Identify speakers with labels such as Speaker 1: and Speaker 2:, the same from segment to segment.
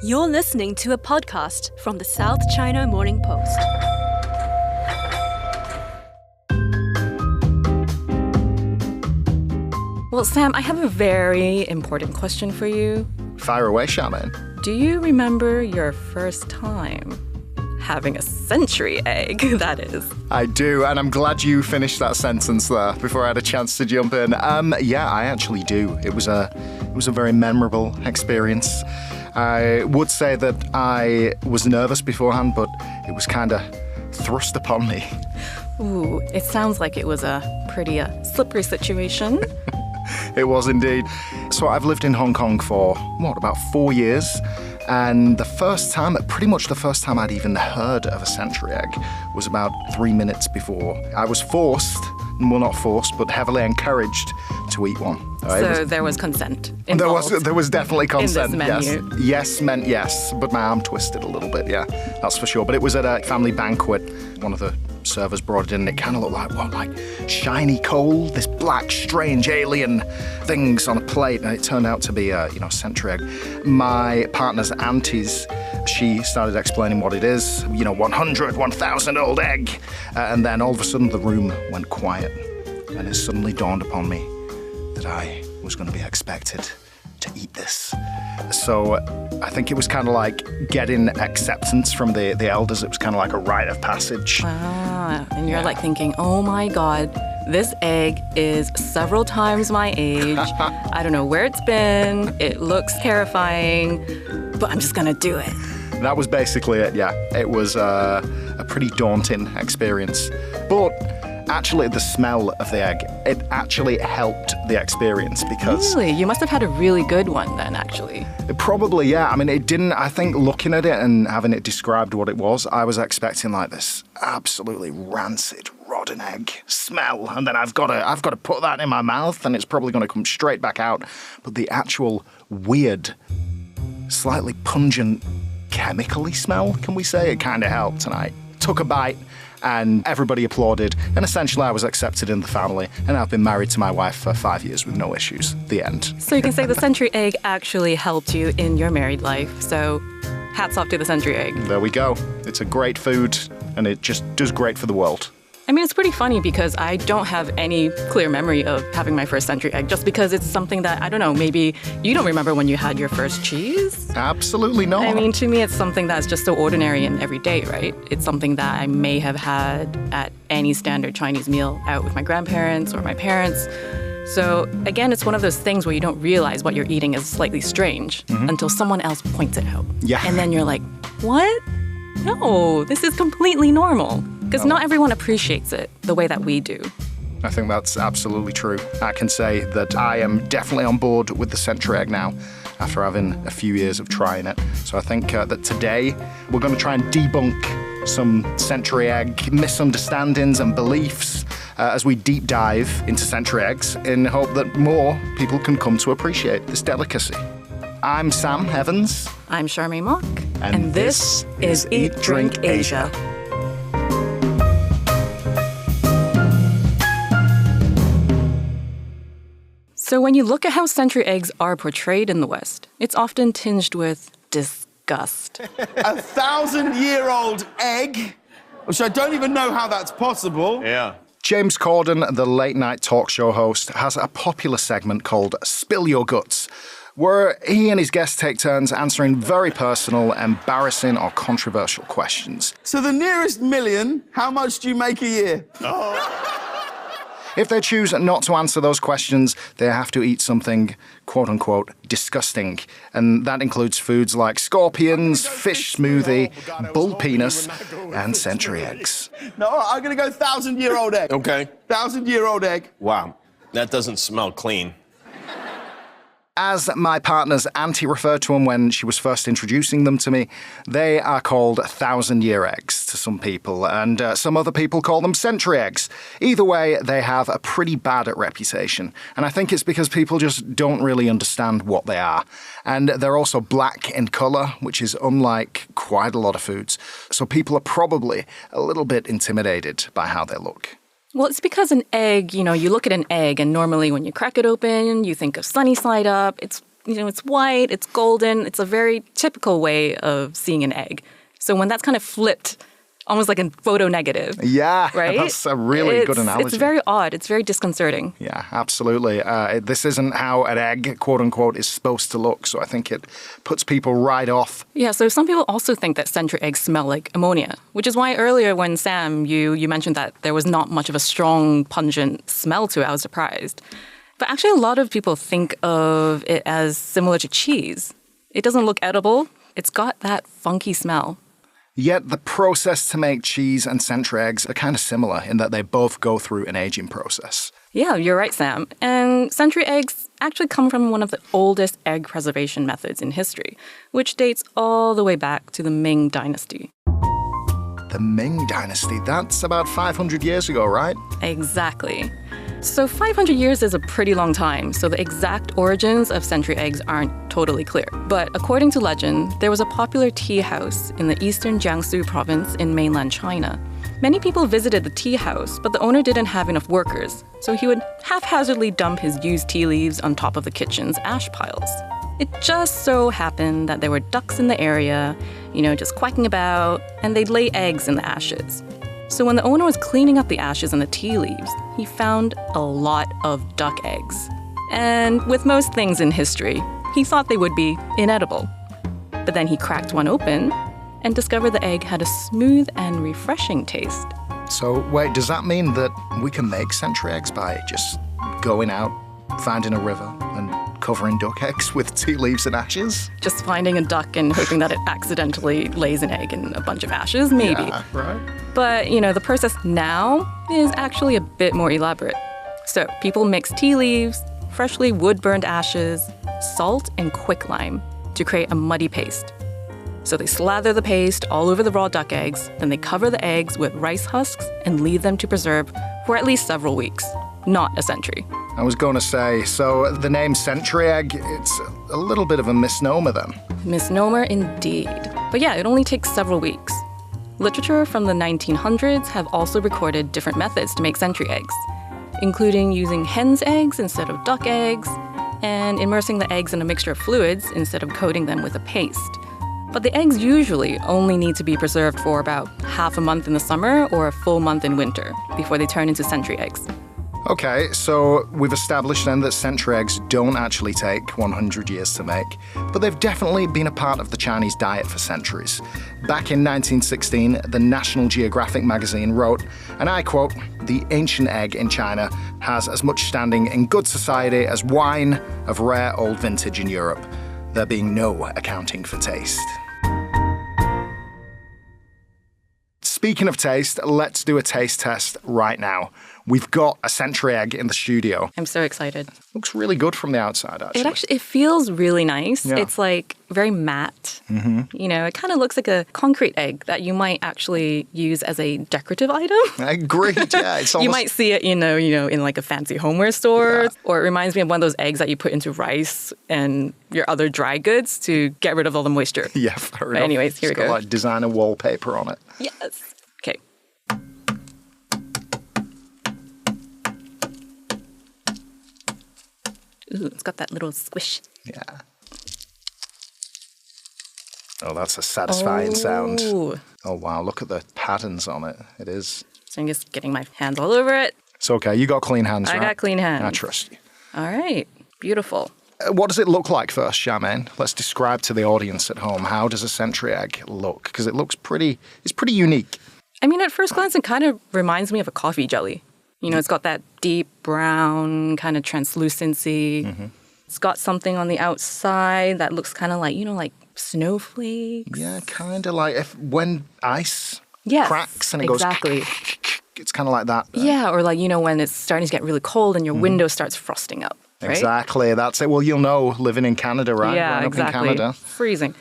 Speaker 1: You're listening to a podcast from the South China Morning Post.
Speaker 2: Well, Sam, I have a very important question for you.
Speaker 3: Fire away, Charmaine.
Speaker 2: Do you remember your first time having a century egg, that is?
Speaker 3: I do, and I'm glad you finished that sentence there before I had a chance to jump in. Yeah, I actually do. It was a very memorable experience. I would say that I was nervous beforehand, but it was kind of thrust upon me.
Speaker 2: Ooh, it sounds like it was a pretty slippery situation.
Speaker 3: It was indeed. So I've lived in Hong Kong for, about 4 years? And pretty much the first time I'd even heard of a century egg was about 3 minutes before. I was forced, well, not forced, but heavily encouraged to eat one.
Speaker 2: So there was consent involved.
Speaker 3: There was definitely consent,
Speaker 2: in this menu.
Speaker 3: yes. Yes meant yes, but my arm twisted a little bit, yeah, that's for sure. But it was at a family banquet. One of the servers brought it in, and it kind of looked like shiny coal, this black, strange alien things on a plate, and it turned out to be a century egg. My partner's aunties, she started explaining what it is, 100, 1,000-old egg, and then all of a sudden the room went quiet, and it suddenly dawned upon me that I was going to be expected to eat this. So I think it was kind of like getting acceptance from the elders. It was kind of like a rite of passage.
Speaker 2: And you're thinking, oh my God, this egg is several times my age. I don't know where it's been. It looks terrifying, but I'm just going to do it.
Speaker 3: That was basically it, yeah. It was a pretty daunting experience. But actually, the smell of the egg, it actually helped the experience because...
Speaker 2: Really? You must have had a really good one then, actually.
Speaker 3: Probably, yeah. I mean, it didn't... I think looking at it and having it described what it was, I was expecting this absolutely rancid, rotten egg smell, and then I've got to put that in my mouth, and it's probably going to come straight back out. But the actual weird, slightly pungent, chemically smell, can we say? It kind of helped, and I took a bite, and everybody applauded, and essentially I was accepted in the family, and I've been married to my wife for 5 years with no issues. The end.
Speaker 2: So you can say the century egg actually helped you in your married life, so hats off to the century egg.
Speaker 3: There we go. It's a great food, and it just does great for the world.
Speaker 2: I mean, it's pretty funny because I don't have any clear memory of having my first century egg, just because it's something that, I don't know, maybe you don't remember when you had your first cheese?
Speaker 3: Absolutely not.
Speaker 2: I mean, to me, it's something that's just so ordinary and everyday, right? It's something that I may have had at any standard Chinese meal out with my grandparents or my parents. So again, it's one of those things where you don't realize what you're eating is slightly strange until someone else points it out.
Speaker 3: Yeah.
Speaker 2: And then you're like, what? No, this is completely normal. Because not everyone appreciates it the way that we do.
Speaker 3: I think that's absolutely true. I can say that I am definitely on board with the century egg now after having a few years of trying it. So I think that today we're going to try and debunk some century egg misunderstandings and beliefs as we deep dive into century eggs in hope that more people can come to appreciate this delicacy. I'm Sam Evans.
Speaker 2: I'm Charmaine Mock. And this is Eat, Drink, Asia. So when you look at how century eggs are portrayed in the West, it's often tinged with disgust.
Speaker 4: 1,000-year-old egg, which I don't even know how that's possible.
Speaker 5: Yeah.
Speaker 3: James Corden, the late-night talk show host, has a popular segment called Spill Your Guts, where he and his guests take turns answering very personal, embarrassing, or controversial questions.
Speaker 4: So the nearest million, how much do you make a year?
Speaker 3: If they choose not to answer those questions, they have to eat something, quote-unquote, disgusting. And that includes foods like scorpions, fish smoothie, bull penis, and century eggs.
Speaker 4: No, all right, I'm going to go 1,000-year-old egg.
Speaker 5: Okay.
Speaker 4: 1,000-year-old egg.
Speaker 5: Wow. That doesn't smell clean.
Speaker 3: As my partner's auntie referred to them when she was first introducing them to me, they are called 1,000-year eggs to some people, and some other people call them century eggs. Either way, they have a pretty bad reputation, and I think it's because people just don't really understand what they are. And they're also black in colour, which is unlike quite a lot of foods, so people are probably a little bit intimidated by how they look.
Speaker 2: Well, it's because an egg, you look at an egg and normally when you crack it open, you think of sunny side up. It's it's white, it's golden. It's a very typical way of seeing an egg. So when that's kind of flipped, almost like a photo negative.
Speaker 3: Yeah,
Speaker 2: right?
Speaker 3: That's a really good analogy.
Speaker 2: It's very odd. It's very disconcerting.
Speaker 3: Yeah, absolutely. This isn't how an egg, quote unquote, is supposed to look. So I think it puts people right off.
Speaker 2: Yeah, so some people also think that century eggs smell like ammonia, which is why earlier when Sam, you mentioned that there was not much of a strong, pungent smell to it, I was surprised. But actually, a lot of people think of it as similar to cheese. It doesn't look edible. It's got that funky smell.
Speaker 3: Yet the process to make cheese and century eggs are kind of similar in that they both go through an aging process.
Speaker 2: Yeah, you're right, Sam. And century eggs actually come from one of the oldest egg preservation methods in history, which dates all the way back to the Ming Dynasty.
Speaker 3: The Ming Dynasty, that's about 500 years ago, right?
Speaker 2: Exactly. So 500 years is a pretty long time, so the exact origins of century eggs aren't totally clear. But according to legend, there was a popular tea house in the eastern Jiangsu province in mainland China. Many people visited the tea house, but the owner didn't have enough workers, so he would haphazardly dump his used tea leaves on top of the kitchen's ash piles. It just so happened that there were ducks in the area, just quacking about, and they'd lay eggs in the ashes. So when the owner was cleaning up the ashes and the tea leaves, he found a lot of duck eggs. And with most things in history, he thought they would be inedible. But then he cracked one open and discovered the egg had a smooth and refreshing taste.
Speaker 3: So wait, does that mean that we can make century eggs by just going out, finding a river, and covering duck eggs with tea leaves and ashes?
Speaker 2: Just finding a duck and hoping that it accidentally lays an egg in a bunch of ashes? Maybe.
Speaker 3: Yeah, right.
Speaker 2: But, the process now is actually a bit more elaborate. So people mix tea leaves, freshly wood-burned ashes, salt, and quicklime to create a muddy paste. So they slather the paste all over the raw duck eggs, then they cover the eggs with rice husks and leave them to preserve for at least several weeks, not a century.
Speaker 3: I was going to say, so the name century egg, it's a little bit of a misnomer then.
Speaker 2: Misnomer indeed. But yeah, it only takes several weeks. Literature from the 1900s have also recorded different methods to make century eggs, including using hen's eggs instead of duck eggs, and immersing the eggs in a mixture of fluids instead of coating them with a paste. But the eggs usually only need to be preserved for about half a month in the summer or a full month in winter before they turn into century eggs.
Speaker 3: Okay, so we've established then that century eggs don't actually take 100 years to make, but they've definitely been a part of the Chinese diet for centuries. Back in 1916, the National Geographic magazine wrote, and I quote, "The ancient egg in China has as much standing in good society as wine of rare old vintage in Europe, there being no accounting for taste." Speaking of taste, let's do a taste test right now. We've got a century egg in the studio.
Speaker 2: I'm so excited.
Speaker 3: Looks really good from the outside, actually.
Speaker 2: It feels really nice.
Speaker 3: Yeah.
Speaker 2: It's like very matte. Mm-hmm. It kind of looks like a concrete egg that you might actually use as a decorative item.
Speaker 3: Agreed, yeah. It's almost...
Speaker 2: You might see it, in like a fancy homeware store. Yeah. Or it reminds me of one of those eggs that you put into rice and your other dry goods to get rid of all the moisture.
Speaker 3: Yeah, fair enough.
Speaker 2: But anyways, here we go.
Speaker 3: It's got like designer wallpaper on it.
Speaker 2: Yes. Okay. Ooh, it's got that little squish.
Speaker 3: Yeah. Oh, that's a satisfying sound. Oh, wow. Look at the patterns on it. It is.
Speaker 2: So I'm just getting my hands all over it.
Speaker 3: It's okay. You got clean hands, right?
Speaker 2: I got clean hands.
Speaker 3: I trust you.
Speaker 2: All right. Beautiful.
Speaker 3: What does it look like first, Charmaine? Let's describe to the audience at home. How does a century egg look? Because it looks pretty unique.
Speaker 2: I mean, at first glance, it kind of reminds me of a coffee jelly. It's got that deep brown kind of translucency. Mm-hmm. It's got something on the outside that looks kind of like, like snowflakes.
Speaker 3: Yeah, kind of like when ice cracks and it goes... It's kind of like that.
Speaker 2: Yeah, or like, when it's starting to get really cold and your window starts frosting up. Right?
Speaker 3: Exactly, that's it. Well, you'll know living in Canada, right?
Speaker 2: Yeah, exactly.
Speaker 3: Up in Canada.
Speaker 2: Freezing.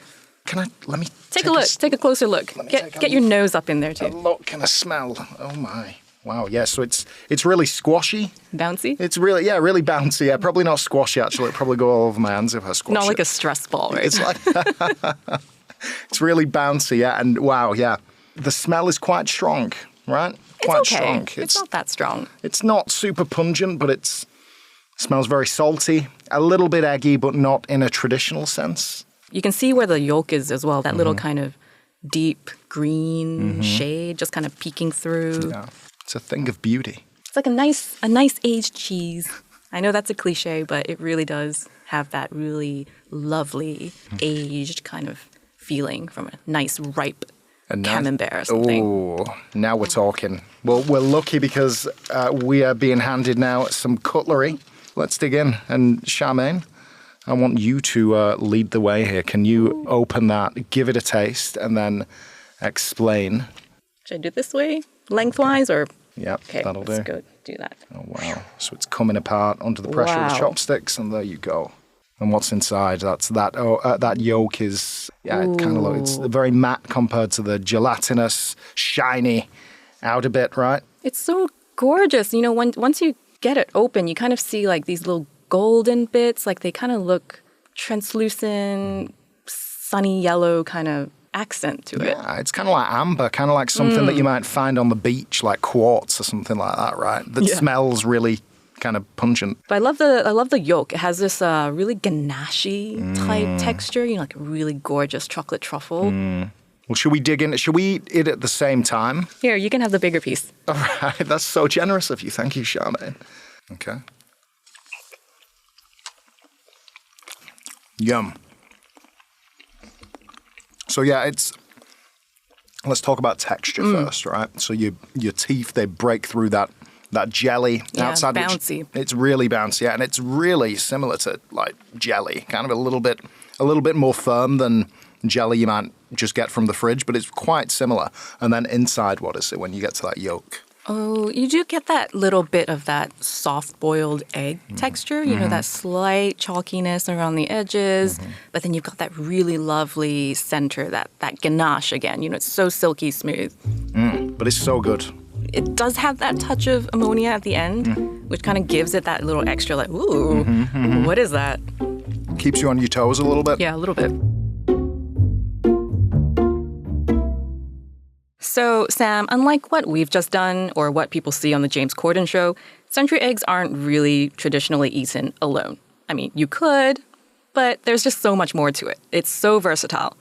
Speaker 3: Let me
Speaker 2: take a look. Take a closer look. Get your nose up in there too.
Speaker 3: A look and a smell. Oh my. Wow, yeah, so it's really squashy.
Speaker 2: Bouncy?
Speaker 3: It's really bouncy. Yeah, probably not squashy, actually. It'd probably go all over my hands if I squash it.
Speaker 2: Not like a stress ball, right?
Speaker 3: It's like... It's really bouncy, yeah, and wow, yeah. The smell is quite strong, right?
Speaker 2: It's
Speaker 3: quite
Speaker 2: okay.
Speaker 3: strong.
Speaker 2: It's not that strong.
Speaker 3: It's not super pungent, but it's Smells very salty, a little bit eggy, but not in a traditional sense.
Speaker 2: You can see where the yolk is as well, that little kind of deep green shade just kind of peeking through.
Speaker 3: Yeah, it's a thing of beauty.
Speaker 2: It's like a nice aged cheese. I know that's a cliche, but it really does have that really lovely aged kind of feeling from a nice ripe camembert or something.
Speaker 3: Oh, now we're talking. Well, we're lucky because we are being handed now some cutlery. Let's dig in. And Charmaine, I want you to lead the way here. Can you open that, give it a taste, and then explain?
Speaker 2: Should I do it this way? Lengthwise or?
Speaker 3: Yep,
Speaker 2: okay,
Speaker 3: that'll do.
Speaker 2: Let's go do that.
Speaker 3: Oh, wow. So it's coming apart under the pressure of the chopsticks, and there you go. And what's inside? That's that. That yolk is, yeah, it kind of looks, it's very matte compared to the gelatinous, shiny outer bit, right?
Speaker 2: It's so gorgeous. You know, once you get it open, you kind of see like these little golden bits, like they kind of look translucent, sunny yellow kind of accent to it.
Speaker 3: Yeah, it's kind of like amber, kind of like something that you might find on the beach, like quartz or something like that, right? That smells really kind of pungent.
Speaker 2: But I love the yolk. It has this really ganache type texture, you know, like a really gorgeous chocolate truffle.
Speaker 3: Well, should we dig in? Should we eat it at the same time?
Speaker 2: Here, you can have the bigger piece.
Speaker 3: All right, that's so generous of you. Thank you, Charmaine. Okay. Yum. So yeah, let's talk about texture first, right? So your teeth, they break through that jelly outside.
Speaker 2: Bouncy.
Speaker 3: It's really bouncy, yeah, and it's really similar to like jelly, kind of a little bit more firm than jelly you might just get from the fridge, but it's quite similar. And then inside, what is it when you get to that yolk?
Speaker 2: Oh, you do get that little bit of that soft-boiled egg texture, you know, that slight chalkiness around the edges, but then you've got that really lovely center, that ganache again. You know, it's so silky smooth.
Speaker 3: But it's so good.
Speaker 2: It does have that touch of ammonia at the end, which kind of gives it that little extra, like, ooh, what is that?
Speaker 3: Keeps you on your toes a little bit.
Speaker 2: Yeah, a little bit. So, Sam, unlike what we've just done or what people see on the James Corden show, century eggs aren't really traditionally eaten alone. I mean, you could, but there's just so much more to it. It's so versatile.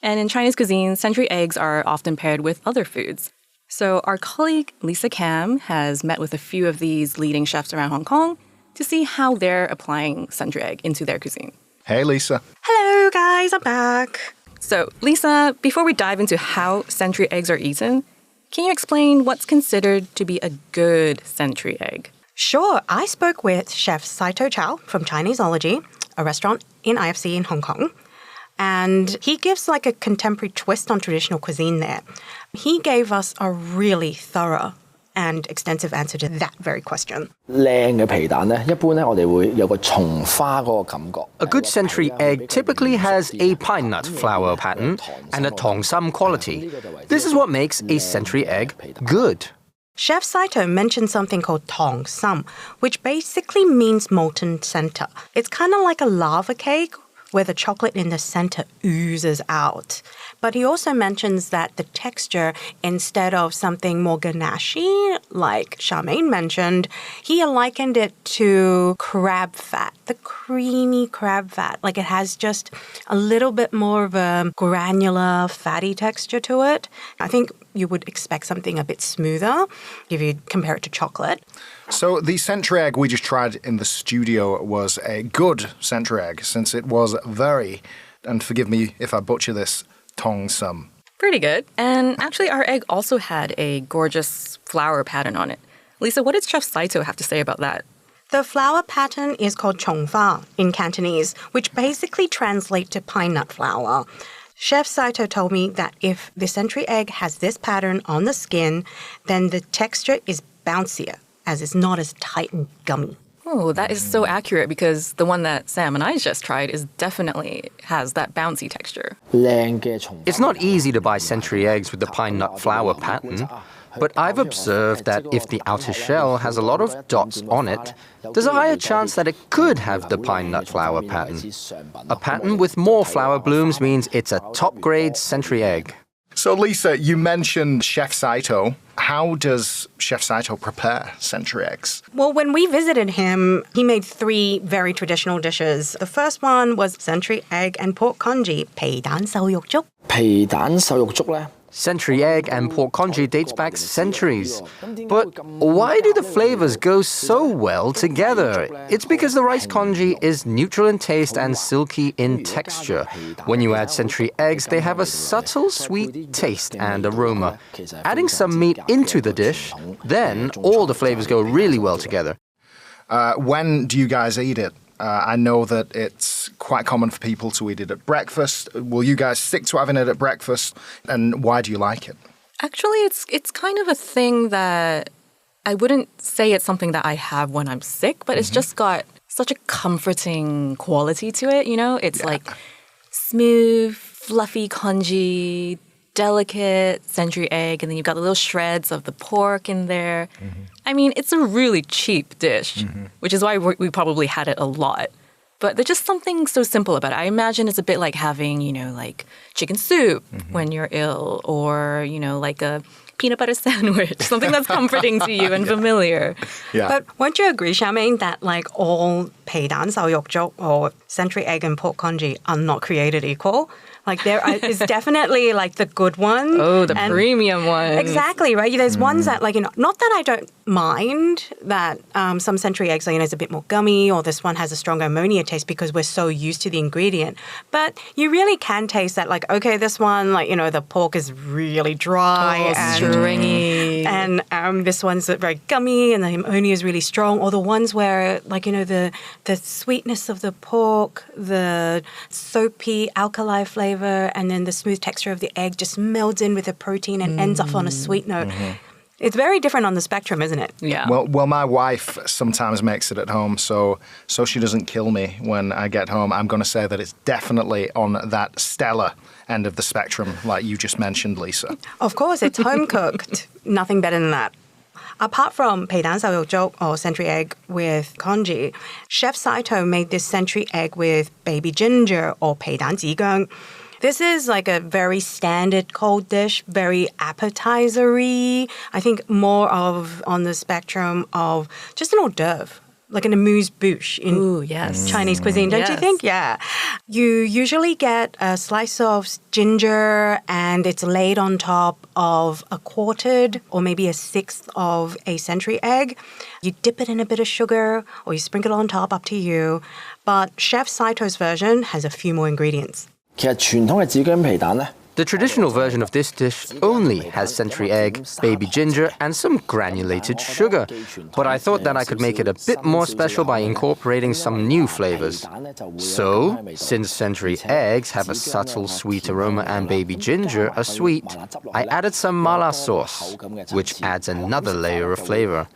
Speaker 2: And in Chinese cuisine, century eggs are often paired with other foods. So our colleague Lisa Kam has met with a few of these leading chefs around Hong Kong to see how they're applying century egg into their cuisine.
Speaker 3: Hey, Lisa.
Speaker 1: Hello, guys, I'm back.
Speaker 2: So, Lisa, before we dive into how century eggs are eaten, can you explain what's considered to be a good century egg?
Speaker 1: Sure, I spoke with Chef Saito Chow from Chineseology, a restaurant in IFC in Hong Kong. And he gives like a contemporary twist on traditional cuisine there. He gave us a really thorough and extensive answer to that very question.
Speaker 6: A
Speaker 7: good century egg typically has a pine nut flower pattern and a tong sam quality. This is what makes a century egg good.
Speaker 1: Chef Saito mentioned something called tong sam, which basically means molten center. It's kind of like a lava cake where the chocolate in the center oozes out. But he also mentions that the texture, instead of something more ganache, like Charmaine mentioned, he likened it to crab fat, the creamy crab fat. Like it has just a little bit more of a granular, fatty texture to it. I think you would expect something a bit smoother if you compare it to chocolate.
Speaker 3: So the century egg we just tried in the studio was a good century egg, since it was very, and forgive me if I butcher this, tong sam.
Speaker 2: Pretty good. And actually, our egg also had a gorgeous flower pattern on it. Lisa, what did Chef Saito have to say about that?
Speaker 1: The flower pattern is called chongfa in Cantonese, which basically translates to pine nut flower. Chef Saito told me that if the century egg has this pattern on the skin, then the texture is bouncier, as it's not as tight and gummy.
Speaker 2: Oh, that is so accurate because the one that Sam and I just tried definitely has that bouncy texture.
Speaker 7: It's not easy to buy century eggs with the pine nut flower pattern, but I've observed that if the outer shell has a lot of dots on it, there's a higher chance that it could have the pine nut flower pattern. A pattern with more flower blooms means it's a top-grade century egg.
Speaker 3: So, Lisa, you mentioned Chef Saito. How does Chef Saito prepare century eggs?
Speaker 1: Well, when we visited him, he made 3 very traditional dishes. The first one was century egg and pork congee, 皮蛋瘦肉粥.
Speaker 6: 皮蛋瘦肉粥呢？
Speaker 7: Century egg and pork congee dates back centuries. But why do the flavors go so well together? It's because the rice congee is neutral in taste and silky in texture. When you add century eggs, they have a subtle sweet taste and aroma. Adding some meat into the dish, then all the flavors go really well together.
Speaker 3: When do you guys eat it? I know that it's quite common for people to eat it at breakfast. Will you guys stick to having it at breakfast? And why do you like it?
Speaker 2: Actually, it's kind of a thing that I wouldn't say it's something that I have when I'm sick, but it's just got such a comforting quality to it, you know? It's like smooth, fluffy congee, delicate century egg, and then you've got the little shreds of the pork in there. I mean, it's a really cheap dish, which is why we probably had it a lot. But there's just something so simple about it. I imagine it's a bit like having, you know, like chicken soup when you're ill, or, you know, like a peanut butter sandwich, something that's comforting to you and familiar.
Speaker 3: Yeah.
Speaker 1: But won't you agree, Charmaine, that like all 皮蛋瘦肉粥 or century egg and pork congee are not created equal? Like there is definitely like the good one.
Speaker 2: Oh, the premium one.
Speaker 1: Exactly, right? There's ones that like, you know, not that I don't mind that some century eggs are, you know, is a bit more gummy, or this one has a stronger ammonia taste because we're so used to the ingredient. But you really can taste that like, okay, this one, like, you know, the pork is really dry and
Speaker 2: stringy.
Speaker 1: And this one's very gummy and the ammonia is really strong. Or the ones where like, you know, the sweetness of the pork, the soapy alkali flavor, and then the smooth texture of the egg just melds in with the protein and ends off on a sweet note. It's very different on the spectrum, isn't it?
Speaker 2: Yeah.
Speaker 3: Well, my wife sometimes makes it at home, so she doesn't kill me when I get home. I'm going to say that it's definitely on that stellar end of the spectrum, like you just mentioned, Lisa.
Speaker 1: Of course, it's home cooked. Nothing better than that. Apart from 皮蛋瘦肉粥 or century egg with congee, Chef Saito made this century egg with baby ginger or 皮蛋子薑. This is like a very standard cold dish, very appetizer-y. I think more of on the spectrum of just an hors d'oeuvre, like an amuse-bouche in Chinese cuisine, don't you think? Yeah. You usually get a slice of ginger and it's laid on top of a quartered or maybe a sixth of a century egg. You dip it in a bit of sugar or you sprinkle it on top, up to you. But Chef Saito's version has a few more ingredients.
Speaker 6: 其實傳統嘅紫薑皮蛋呢，
Speaker 7: The traditional version of this dish only has century egg, baby ginger, and some granulated sugar. But I thought that I could make it a bit more special by incorporating some new flavors. So, since century eggs have a subtle sweet aroma and baby ginger are sweet, I added some mala sauce, which adds another layer of flavor.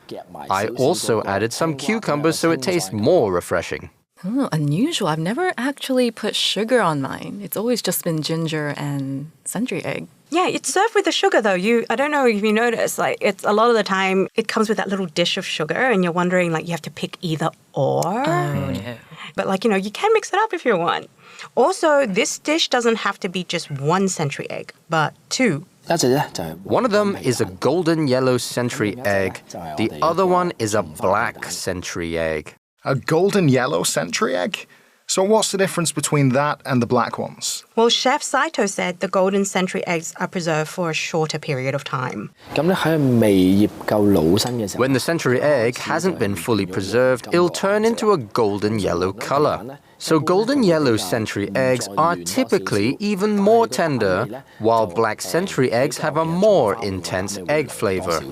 Speaker 7: I also added some cucumbers so it tastes more refreshing.
Speaker 2: Oh, unusual. I've never actually put sugar on mine. It's always just been ginger and century egg.
Speaker 1: Yeah, it's served with the sugar though. I don't know if you notice, like it's a lot of the time it comes with that little dish of sugar and you're wondering like you have to pick either or.
Speaker 2: Oh, yeah.
Speaker 1: But like, you know, you can mix it up if you want. Also, this dish doesn't have to be just one century egg, but 2.
Speaker 7: One of them is a golden yellow century egg. The other one is a black century egg.
Speaker 3: A golden yellow century egg? So what's the difference between that and the black ones?
Speaker 1: Well, Chef Saito said the golden century eggs are preserved for a shorter period of time.
Speaker 7: When the century egg hasn't been fully preserved, it'll turn into a golden yellow color. So golden yellow century eggs are typically even more tender, while black century eggs have a more intense egg flavor.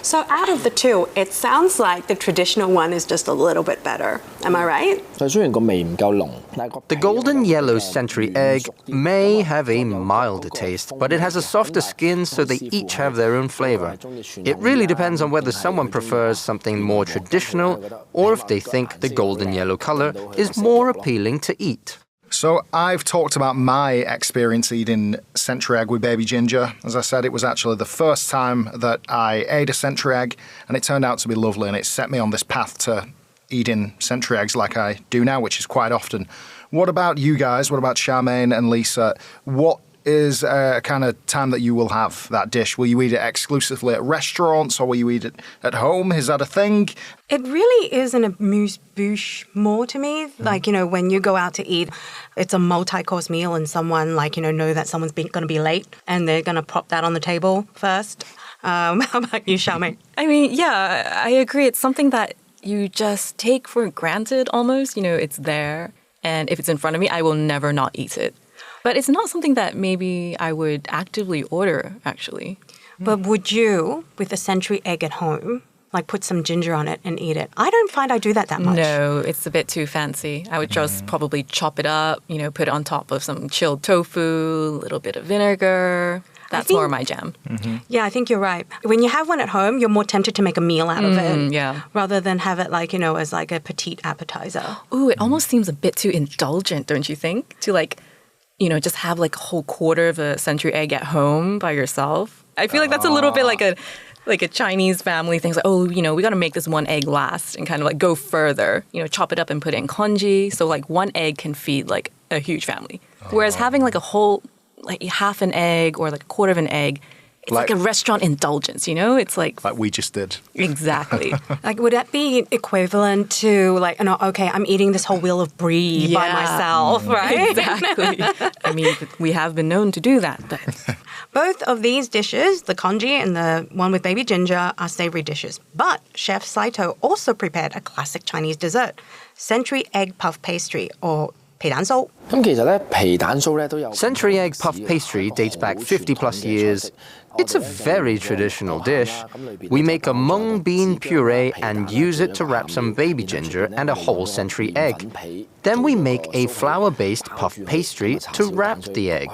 Speaker 1: So out of the 2, it sounds like the traditional one is just a little bit better. Am I right?
Speaker 7: The golden yellow century egg may have a milder taste, but it has a softer skin, so they each have their own flavor. It really depends on whether someone prefers something more traditional or if they think the golden yellow color is more appealing to eat.
Speaker 3: So I've talked about my experience eating century egg with baby ginger. As I said, it was actually the first time that I ate a century egg, and it turned out to be lovely, and it set me on this path to eating century eggs like I do now, which is quite often. What about you guys? What about Charmaine and Lisa? What is a kind of time that you will have that dish? Will you eat it exclusively at restaurants or will you eat it at home? Is that a thing?
Speaker 1: It really is an amuse-bouche more to me. Like, when you go out to eat, it's a multi-course meal and someone, know that someone's going to be late and they're going to prop that on the table first. How about you, Charmaine?
Speaker 2: I mean, yeah, I agree. It's something that you just take for granted almost. It's there. And if it's in front of me, I will never not eat it. But it's not something that maybe I would actively order, actually.
Speaker 1: But would you, with a century egg at home, put some ginger on it and eat it? I don't find I do that much.
Speaker 2: No, it's a bit too fancy. I would just probably chop it up, put it on top of some chilled tofu, a little bit of vinegar. That's more my jam.
Speaker 3: Mm-hmm.
Speaker 1: Yeah, I think you're right. When you have one at home, you're more tempted to make a meal out of it.
Speaker 2: Yeah.
Speaker 1: Rather than have it as a petite appetizer.
Speaker 2: Ooh, it almost seems a bit too indulgent, don't you think? To just have a whole quarter of a century egg at home by yourself. I feel like that's a little bit like a Chinese family thing. It's we got to make this one egg last and kind of go further. Chop it up and put it in congee. So one egg can feed a huge family. Whereas having a whole half an egg or a quarter of an egg, it's like a restaurant indulgence, It's like
Speaker 3: we just did.
Speaker 2: Exactly.
Speaker 1: Would that be equivalent to okay, I'm eating this whole wheel of brie by myself, right?
Speaker 2: Exactly. I mean, we have been known to do that. But
Speaker 1: both of these dishes, the congee and the one with baby ginger, are savory dishes. But Chef Saito also prepared a classic Chinese dessert, century egg puff pastry, or 皮蛋酥.
Speaker 7: Century egg puff pastry dates back 50 plus years. It's a very traditional dish. We make a mung bean puree and use it to wrap some baby ginger and a whole century egg. Then we make a flour-based puff pastry to wrap the egg.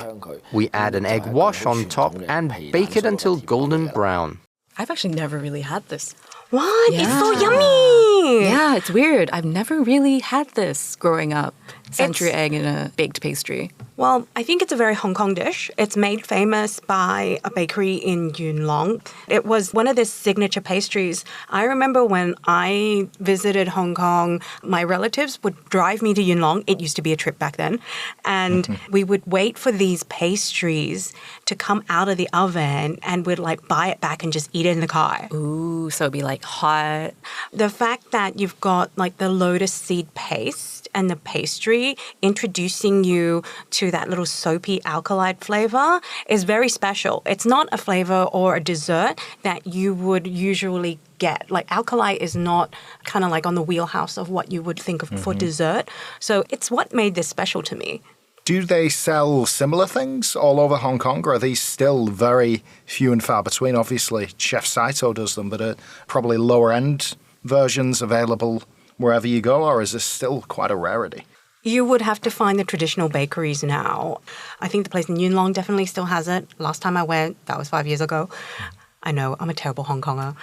Speaker 7: We add an egg wash on top and bake it until golden brown.
Speaker 2: I've actually never really had this.
Speaker 1: What?
Speaker 2: Yeah.
Speaker 1: It's so yummy!
Speaker 2: Yeah, it's weird. I've never really had this growing up. Century egg in a baked pastry.
Speaker 1: Well, I think it's a very Hong Kong dish. It's made famous by a bakery in Yuen Long. It was one of their signature pastries. I remember when I visited Hong Kong, my relatives would drive me to Yuen Long. It used to be a trip back then. And we would wait for these pastries to come out of the oven and we'd buy it back and just eat it in the car.
Speaker 2: Ooh, so it'd be hot.
Speaker 1: The fact that you've got the lotus seed paste and the pastry introducing you to that little soapy alkali flavor is very special. It's not a flavor or a dessert that you would usually get. Alkali is not kind of on the wheelhouse of what you would think of for dessert. So it's what made this special to me.
Speaker 3: Do they sell similar things all over Hong Kong, or are these still very few and far between? Obviously, Chef Saito does them, but are probably lower-end versions available wherever you go, or is this still quite a rarity?
Speaker 1: You would have to find the traditional bakeries now. I think the place in Yuen Long definitely still has it. Last time I went, that was 5 years ago. I know, I'm a terrible Hong Konger.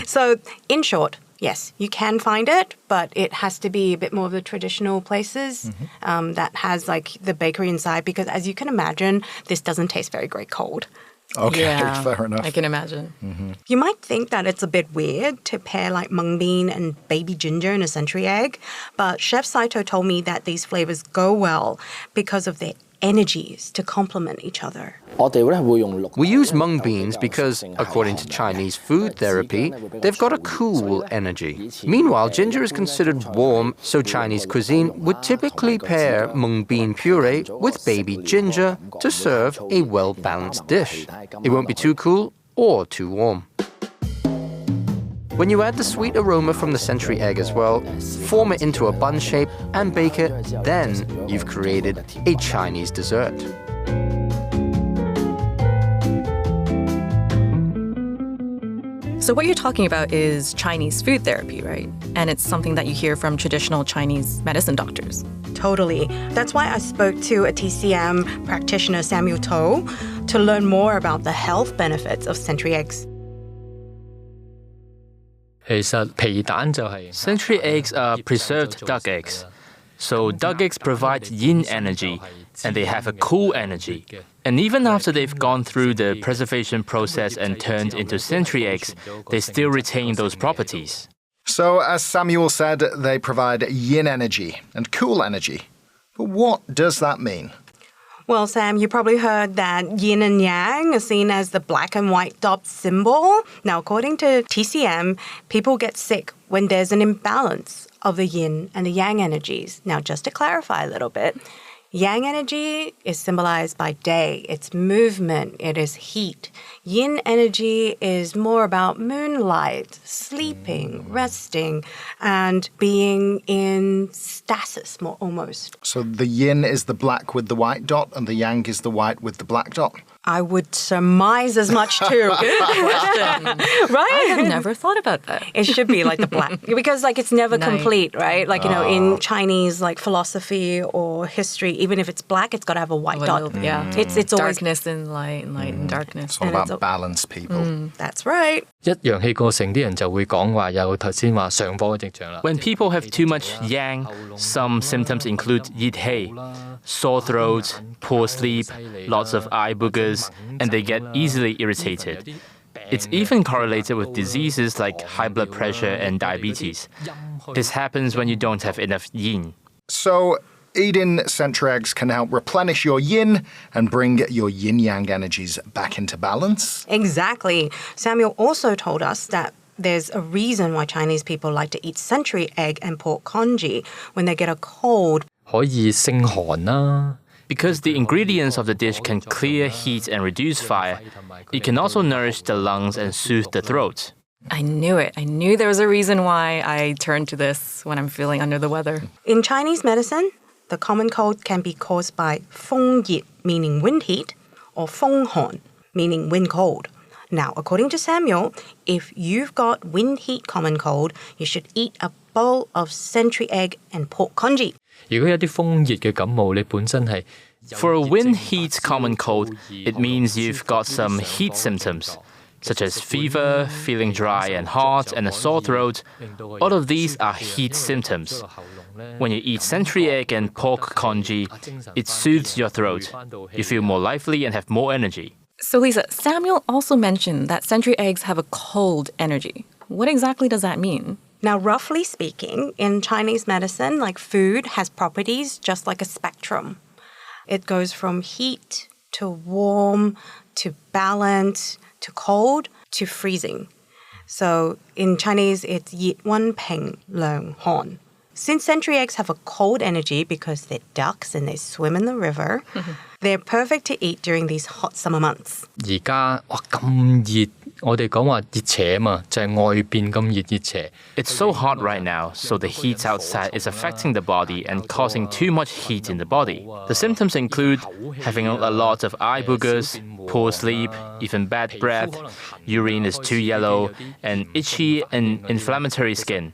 Speaker 1: So, in short, yes, you can find it, but it has to be a bit more of the traditional places that has the bakery inside, because as you can imagine, this doesn't taste very great cold.
Speaker 3: Okay,
Speaker 2: yeah,
Speaker 3: fair enough.
Speaker 2: I can imagine.
Speaker 1: You might think that it's a bit weird to pair mung bean and baby ginger in a century egg, but Chef Saito told me that these flavors go well because of their energies to complement each other.
Speaker 7: We use mung beans because, according to Chinese food therapy, they've got a cool energy. Meanwhile, ginger is considered warm, so Chinese cuisine would typically pair mung bean puree with baby ginger to serve a well-balanced dish. It won't be too cool or too warm. When you add the sweet aroma from the century egg as well, form it into a bun shape and bake it, then you've created a Chinese dessert.
Speaker 2: So what you're talking about is Chinese food therapy, right? And it's something that you hear from traditional Chinese medicine doctors.
Speaker 1: Totally. That's why I spoke to a TCM practitioner, Samuel To, to learn more about the health benefits of century eggs.
Speaker 8: Century eggs are preserved duck eggs. So duck eggs provide yin energy, and they have a cool energy. And even after they've gone through the preservation process and turned into century eggs, they still retain those properties.
Speaker 3: So, as Samuel said, they provide yin energy and cool energy. But what does that mean?
Speaker 1: Well, Sam, you probably heard that yin and yang are seen as the black and white dot symbol. Now, according to TCM, people get sick when there's an imbalance of the yin and the yang energies. Now, just to clarify a little bit, yang energy is symbolized by day. It's movement. It is heat. Yin energy is more about moonlight, sleeping, resting, and being in stasis, more almost.
Speaker 3: So the yin is the black with the white dot, and the yang is the white with the black dot?
Speaker 1: I would surmise as much too.
Speaker 2: Good question.
Speaker 1: Right?
Speaker 2: I have never thought about that.
Speaker 1: It should be like the black, because like it's never complete, right? Like, you know, in Chinese like philosophy or history, even if it's black, it's got to have a white dot.
Speaker 2: Yeah.
Speaker 1: It's always
Speaker 2: darkness and light and darkness.
Speaker 3: It's all about balance, people.
Speaker 1: That's right.
Speaker 8: 一陽氣過盛啲人就會講話有頭先話上火嘅跡象啦。When people have too much yang, some symptoms include 熱氣, sore throat, poor sleep, lots of eye boogers, and they get easily irritated. It's even correlated with diseases like high blood pressure and diabetes. This happens when you don't have enough yin.
Speaker 3: So eating century eggs can help replenish your yin and bring your yin-yang energies back into balance.
Speaker 1: Exactly. Samuel also told us that there's a reason why Chinese people like to eat century egg and pork congee when they get a cold.
Speaker 8: 可以升寒啦。
Speaker 7: Because the ingredients of the dish can clear heat and reduce fire, it can also nourish the lungs and soothe the throat.
Speaker 2: I knew it. I knew there was a reason why I turn to this when I'm feeling under the weather.
Speaker 1: In Chinese medicine, the common cold can be caused by 风熱, meaning wind heat, or 风寒, meaning wind cold. Now, according to Samuel, if you've got wind heat common cold, you should eat a bowl of century egg and pork congee.
Speaker 8: 如果有啲風熱嘅感冒，你本身係
Speaker 7: For a wind heat common cold, it means you've got some heat symptoms, such as fever, feeling dry and hot, and a sore throat. All of these are heat symptoms. When you eat century egg and pork congee, it soothes your throat. You feel more lively and have more energy.
Speaker 2: So, Lisa, Samuel also mentioned that century eggs have a cold energy. What exactly does that mean?
Speaker 1: Now, roughly speaking, in Chinese medicine, like food has properties just like a spectrum. It goes from heat to warm to balance to cold to freezing. So in Chinese, it's 熱溫平涼寒. Since century eggs have a cold energy because they're ducks and they swim in the river, they're perfect to eat during these hot summer months.
Speaker 8: 而家哇咁熱，我哋講話熱邪啊嘛，就係外邊咁熱邪。
Speaker 7: It's so hot right now, so the heat outside is affecting the body and causing too much heat in the body. The symptoms include having a lot of eye boogers, poor sleep, even bad breath, urine is too yellow, and itchy and inflammatory skin.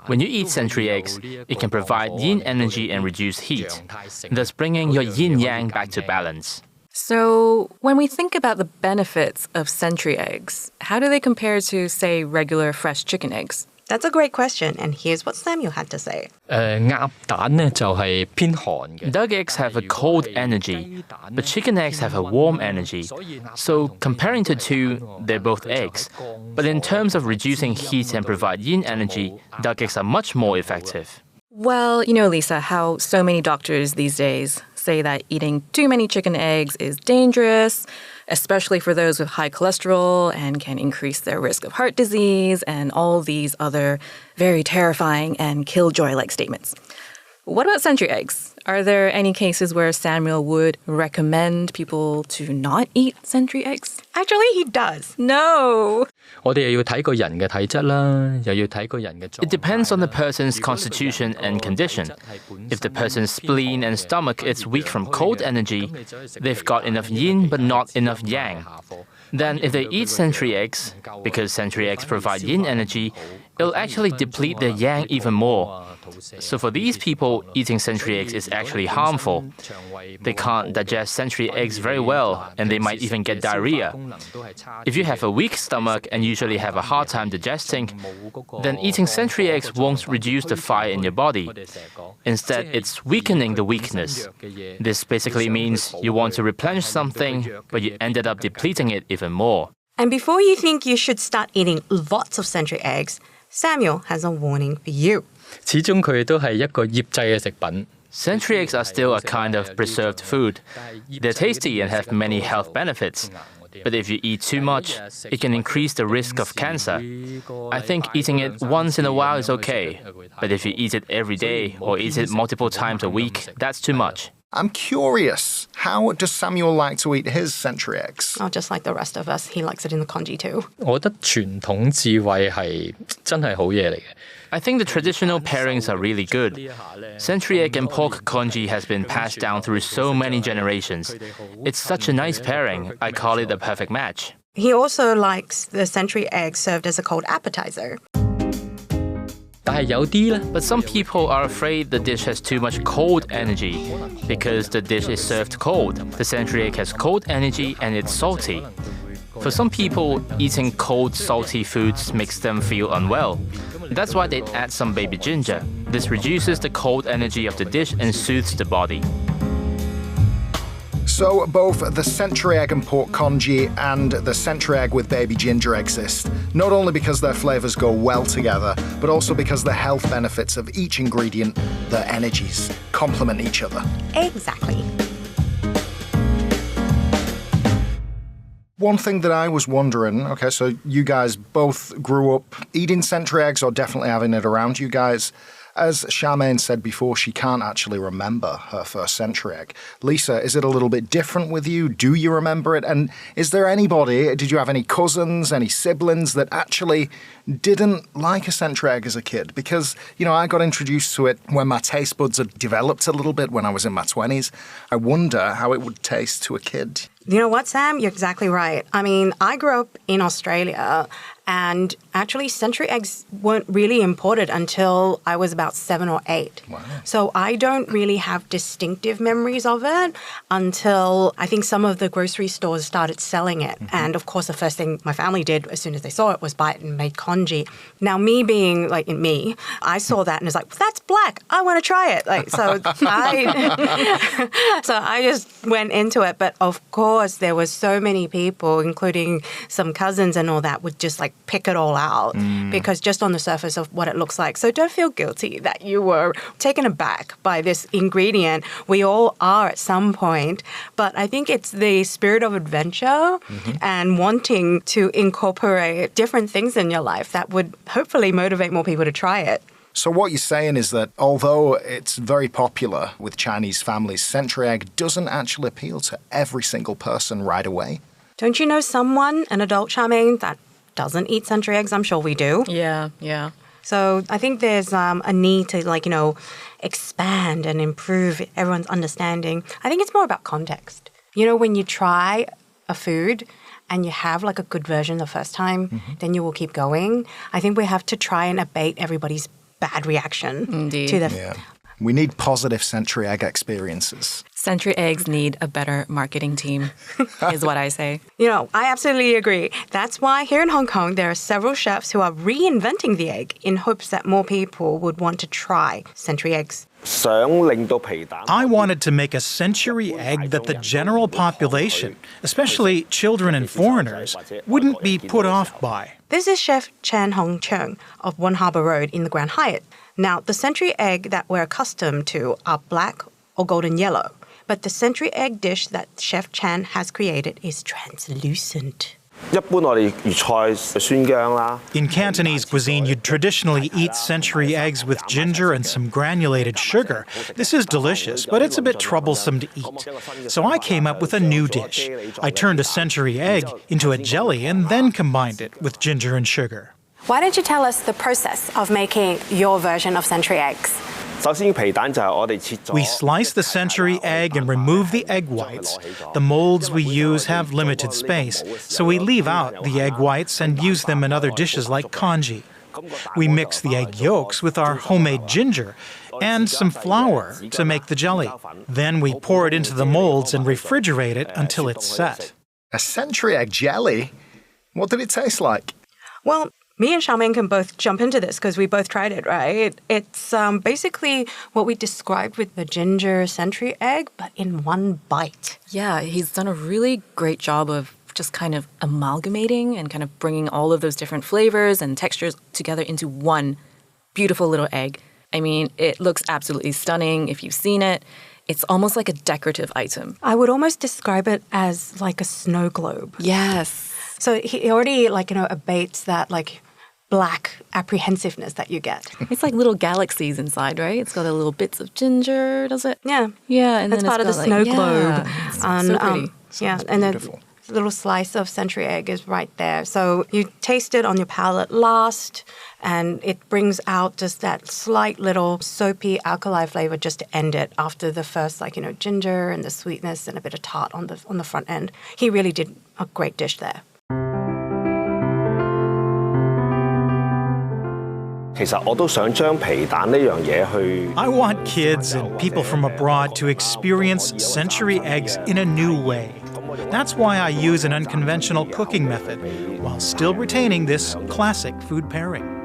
Speaker 7: When you eat century eggs, it can provide yin energy and reduce heat, thus bringing your yin-yang back to balance.
Speaker 2: So, when we think about the benefits of century eggs, how do they compare to, say, regular fresh chicken eggs?
Speaker 1: That's a great question, and here's what Samuel had to say.
Speaker 8: 鴨蛋呢就係偏寒嘅。
Speaker 7: Duck eggs have a cold energy, but chicken eggs have a warm energy. So comparing the two, they're both eggs. But in terms of reducing heat and provide yin energy, duck eggs are much more effective.
Speaker 2: Well, you know, Lisa, how so many doctors these days say that eating too many chicken eggs is dangerous, especially for those with high cholesterol, and can increase their risk of heart disease and all these other very terrifying and killjoy-like statements. What about century eggs? Are there any cases where Samuel would recommend people to not eat century eggs?
Speaker 1: Actually, he does.
Speaker 2: No!
Speaker 8: 我哋又要睇個人嘅體質啦，又要睇個人嘅狀態。
Speaker 7: It depends on the person's constitution and condition. If the person's spleen and stomach is weak from cold energy, they've got enough yin but not enough yang. Then if they eat century eggs, because century eggs provide yin energy, it'll actually deplete their yang even more. So for these people, eating century eggs is actually harmful. They can't digest century eggs very well, and they might even get diarrhea. If you have a weak stomach and usually have a hard time digesting, then eating century eggs won't reduce the fire in your body. Instead, it's weakening the weakness. This basically means you want to replenish something, but you ended up depleting it even more.
Speaker 1: And before you think you should start eating lots of century eggs, Samuel has a warning for you.
Speaker 8: 始終佢都係一個醃製嘅食品。Century eggs are still a kind of preserved food. They're tasty and have many health benefits. But if you eat too much, it can increase the risk of cancer. I think eating it once in a while is okay. But if you eat it every day or eat it multiple times a week, that's too much.
Speaker 3: I'm curious, how does Samuel like to eat his century eggs?
Speaker 1: Oh, just like the rest of us, he likes it in the congee too.
Speaker 9: 我覺得傳統智慧係真係好嘢嚟嘅。
Speaker 8: I think the traditional pairings are really good. Century egg and pork congee has been passed down through so many generations. It's such a nice pairing, I call it a perfect match.
Speaker 1: He also likes the century egg served as a cold appetizer.
Speaker 9: 但係有啲呢，
Speaker 8: But some people are afraid the dish has too much cold energy. Because the dish is served cold, the century egg has cold energy and it's salty. For some people, eating cold, salty foods makes them feel unwell. That's why they add some baby ginger. This reduces the cold energy of the dish and soothes the body.
Speaker 3: So both the century egg and pork congee and the century egg with baby ginger exist, not only because their flavours go well together, but also because the health benefits of each ingredient, their energies, complement each other.
Speaker 1: Exactly.
Speaker 3: One thing that I was wondering, okay, so you guys both grew up eating century eggs or definitely having it around you guys. As Charmaine said before, she can't actually remember her first century egg. Lisa, is it a little bit different with you? Do you remember it? And is there anybody, did you have any cousins, any siblings that actually didn't like a century egg as a kid? Because, you know, I got introduced to it when my taste buds had developed a little bit when I was in my 20s. I wonder how it would taste to a kid.
Speaker 1: You know what, Sam? You're exactly right. I mean, I grew up in Australia, and actually century eggs weren't really imported until I was about 7 or 8.
Speaker 3: Wow.
Speaker 1: So I don't really have distinctive memories of it until I think some of the grocery stores started selling it. Mm-hmm. And of course, the first thing my family did as soon as they saw it was buy it and make congee. Now, me being like me, I saw that and was like, that's black. I want to try it. Like, so I just went into it. But of course, there was so many people, including some cousins and all that, would just like pick it all out because just on the surface of what it looks like. So don't feel guilty that you were taken aback by this ingredient. We all are at some point, but I think it's the spirit of adventure and wanting to incorporate different things in your life that would hopefully motivate more people to try it.
Speaker 3: So what you're saying is that although it's very popular with Chinese families, century egg doesn't actually appeal to every single person right away.
Speaker 1: Don't you know someone, an adult, Charmaine, that doesn't eat century eggs? I'm sure we do.
Speaker 2: Yeah.
Speaker 1: So I think there's a need to, expand and improve everyone's understanding. I think it's more about context. You know, when you try a food and you have like a good version the first time, then you will keep going. I think we have to try and abate everybody's bad reaction to the...
Speaker 3: Yeah. We need positive century egg experiences.
Speaker 2: Century eggs need a better marketing team, is what I say.
Speaker 1: You know, I absolutely agree. That's why here in Hong Kong, there are several chefs who are reinventing the egg in hopes that more people would want to try century eggs.
Speaker 10: I wanted to make a century egg that the general population, especially children and foreigners, wouldn't be put off by.
Speaker 1: This is Chef Chan Hong Cheung of One Harbour Road in the Grand Hyatt. Now, the century egg that we're accustomed to are black or golden yellow, but the century egg dish that Chef Chan has created is translucent.
Speaker 10: In Cantonese cuisine, you'd traditionally eat century eggs with ginger and some granulated sugar. This is delicious, but it's a bit troublesome to eat. So I came up with a new dish. I turned a century egg into a jelly and then combined it with ginger and sugar.
Speaker 1: Why don't you tell us the process of making your version of century eggs?
Speaker 10: We slice the century egg and remove the egg whites. The molds we use have limited space, so we leave out the egg whites and use them in other dishes like congee. We mix the egg yolks with our homemade ginger and some flour to make the jelly. Then we pour it into the molds and refrigerate it until it's set.
Speaker 3: A century egg jelly? What did it taste like?
Speaker 1: Well, me and Charmaine can both jump into this because we both tried it, right? It's basically what we described with the ginger century egg, but in one bite.
Speaker 2: Yeah, he's done a really great job of just kind of amalgamating and kind of bringing all of those different flavors and textures together into one beautiful little egg. I mean, it looks absolutely stunning if you've seen it. It's almost like a decorative item.
Speaker 1: I would almost describe it as like a snow globe.
Speaker 2: Yes.
Speaker 1: So he already abates that black apprehensiveness that you get.
Speaker 2: It's like little galaxies inside, right? It's got a little bits of ginger, does it?
Speaker 1: Yeah.
Speaker 2: Yeah, and
Speaker 1: that's
Speaker 2: then
Speaker 1: part of the snow globe.
Speaker 2: It's so pretty.
Speaker 1: Yeah, and then a little slice of century egg is right there. So you taste it on your palate last, and it brings out just that slight little soapy alkali flavor just to end it after the first ginger and the sweetness and a bit of tart on the front end. He really did a great dish there.
Speaker 10: I want kids and people from abroad to experience century eggs in a new way. That's why I use an unconventional cooking method while still retaining this classic food pairing.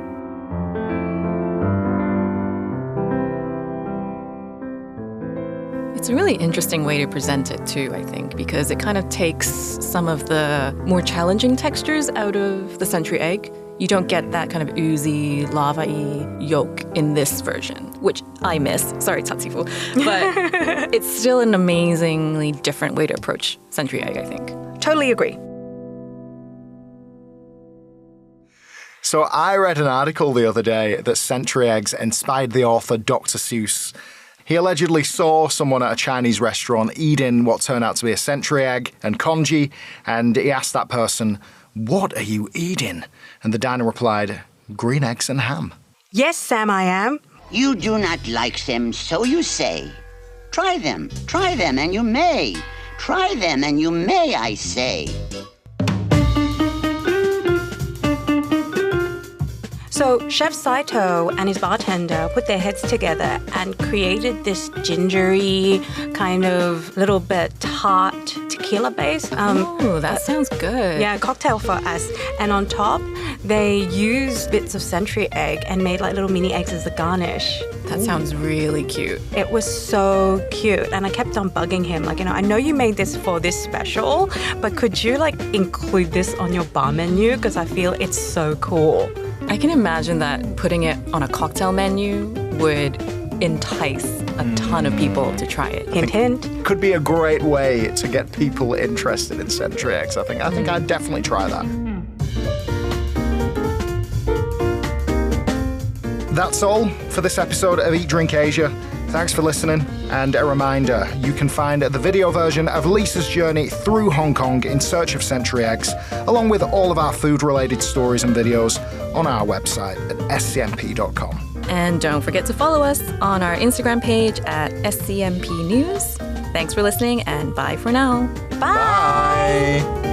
Speaker 2: It's a really interesting way to present it too, I think, because it kind of takes some of the more challenging textures out of the century egg. You don't get that kind of oozy, lava-y yolk in this version, which I miss. Sorry, Tatsifu. But it's still an amazingly different way to approach century egg, I think.
Speaker 1: Totally agree.
Speaker 3: So I read an article the other day that century eggs inspired the author Dr. Seuss. He allegedly saw someone at a Chinese restaurant eating what turned out to be a century egg and congee, and he asked that person, "What are you eating?" And the diner replied, "Green eggs and ham."
Speaker 1: Yes, Sam, I am.
Speaker 11: You do not like them, so you say. Try them, and you may. Try them, and you may, I say.
Speaker 1: So Chef Saito and his bartender put their heads together and created this gingery, kind of little bit tart tequila base.
Speaker 2: Oh, that sounds good.
Speaker 1: Yeah, cocktail for us. And on top, they used bits of century egg and made little mini eggs as a garnish.
Speaker 2: That sounds really cute.
Speaker 1: It was so cute. And I kept on bugging him, I know you made this for this special, but could you include this on your bar menu? Because I feel it's so cool.
Speaker 2: I can imagine that putting it on a cocktail menu would entice a ton of people to try it.
Speaker 1: Hint, hint.
Speaker 3: Could be a great way to get people interested in century eggs, I think. I think I'd definitely try that. That's all for this episode of Eat Drink Asia. Thanks for listening, and a reminder, you can find the video version of Lisa's journey through Hong Kong in search of century eggs, along with all of our food-related stories and videos on our website at scmp.com.
Speaker 2: And don't forget to follow us on our Instagram page at scmp news. Thanks for listening, and bye for now.
Speaker 1: Bye.